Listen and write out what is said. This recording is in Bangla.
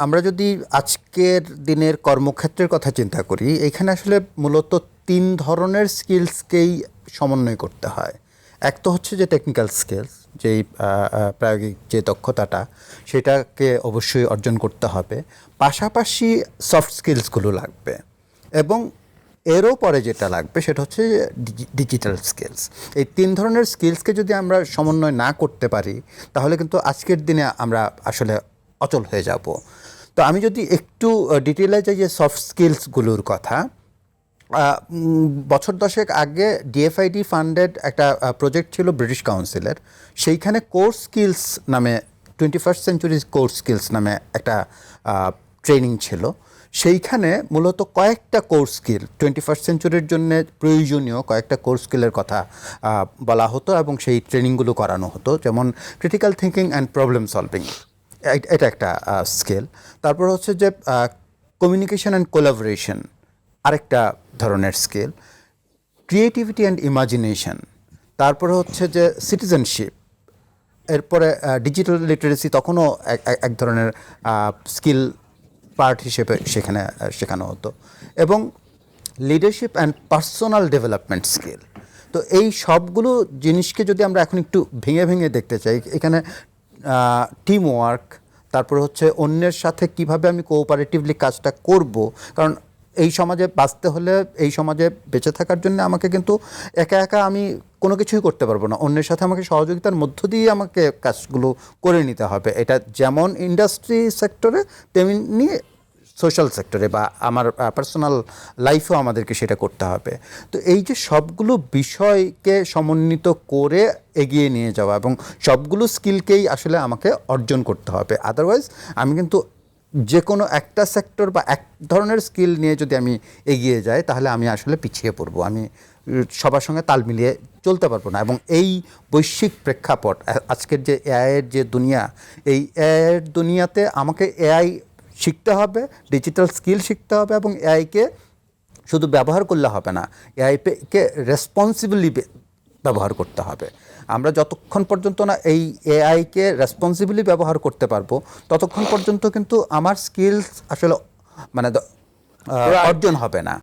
আমরা যদি আজকের দিনের কর্মক্ষেত্রের কথা চিন্তা করি, এখানে আসলে মূলত ৩ ধরনের স্কিলসকেই সমন্বয় করতে হয়। এক তো হচ্ছে যে টেকনিক্যাল স্কিলস, যেই প্রায়োগিক যে দক্ষতাটা, সেটাকে অবশ্যই অর্জন করতে হবে। পাশাপাশি সফট স্কিলসগুলো লাগবে এবং এরও পরে যেটা লাগবে সেটা হচ্ছে ডিজিটাল স্কিলস। এই ৩ ধরনের স্কিলসকে যদি আমরা সমন্বয় না করতে পারি, তাহলে কিন্তু আজকের দিনে আমরা আসলে অচল হয়ে যাব। তো আমি যদি একটু ডিটেলে যাই যে সফট স্কিলসগুলোর কথা, বছর 10 আগে ডিএফআইডি ফান্ডেড একটা প্রজেক্ট ছিল ব্রিটিশ কাউন্সিলের। সেইখানে কোর স্কিলস নামে 21st সেঞ্চুরি কোর স্কিলস নামে একটা ট্রেনিং ছিল। সেইখানে মূলত কয়েকটা কোর স্কিল 21st সেঞ্চুরির জন্য প্রয়োজনীয় কয়েকটা কোর স্কিলের কথা বলা হতো এবং সেই ট্রেনিংগুলো করানো হতো, যেমন critical thinking and problem solving, এটা একটা স্কিল। তারপর হচ্ছে যে কমিউনিকেশন অ্যান্ড কোলাবোরেশন, আরেকটা ধরনের স্কিল। ক্রিয়েটিভিটি অ্যান্ড ইমাজিনেশন, তারপরে হচ্ছে যে সিটিজেনশিপ, এরপরে ডিজিটাল লিটারেসি তখনও এক ধরনের স্কিল পার্ট হিসেবে সেখানে শেখানো হতো, এবং leadership and personal development skill. তো এই সবগুলো জিনিসকে যদি আমরা এখন একটু ভেঙে ভেঙে দেখতে চাই, এখানে টিম ওয়ার্ক, তারপর হচ্ছে অন্যের সাথে কিভাবে আমি কোঅপারেটিভলি কাজটা করব, কারণ এই সমাজে বাঁচতে হলে, এই সমাজে বেঁচে থাকার জন্য আমাকে কিন্তু একা একা আমি কোনো কিছুই করতে পারবো না, অন্যের সাথে আমাকে সহযোগিতার মধ্য দিয়ে আমাকে কাজগুলো করে নিতে হবে। এটা যেমন ইন্ডাস্ট্রি সেক্টরে তেমনি সোশ্যাল সেক্টরে বা আমার পার্সোনাল লাইফেও আমাদেরকে সেটা করতে হবে। তো এই যে সবগুলো বিষয়কে সমন্বিত করে এগিয়ে নিয়ে যাওয়া এবং সবগুলো স্কিলকেই আসলে আমাকে অর্জন করতে হবে, আদারওয়াইজ আমি কিন্তু যে কোনো একটা সেক্টর বা এক ধরনের স্কিল নিয়ে যদি আমি এগিয়ে যাই, তাহলে আমি আসলে পিছিয়ে পড়বো, আমি সবার সঙ্গে তাল মিলিয়ে চলতে পারবো না। এবং এই বৈশ্বিক প্রেক্ষাপট, আজকের যে এআইয়ের যে দুনিয়া, এই এআইয়ের দুনিয়াতে আমাকে এআই শিখতে হবে, ডিজিটাল স্কিল শিখতে হবে, এবং এআইকে শুধু ব্যবহার করলে হবে না, এআইকে রেসপন্সিবলি ব্যবহার করতে হবে। আমরা যতক্ষণ পর্যন্ত না এই এআইকে রেসপন্সিবলি ব্যবহার করতে পারবো, ততক্ষণ পর্যন্ত কিন্তু আমার স্কিলস আসলে অর্জন হবে না।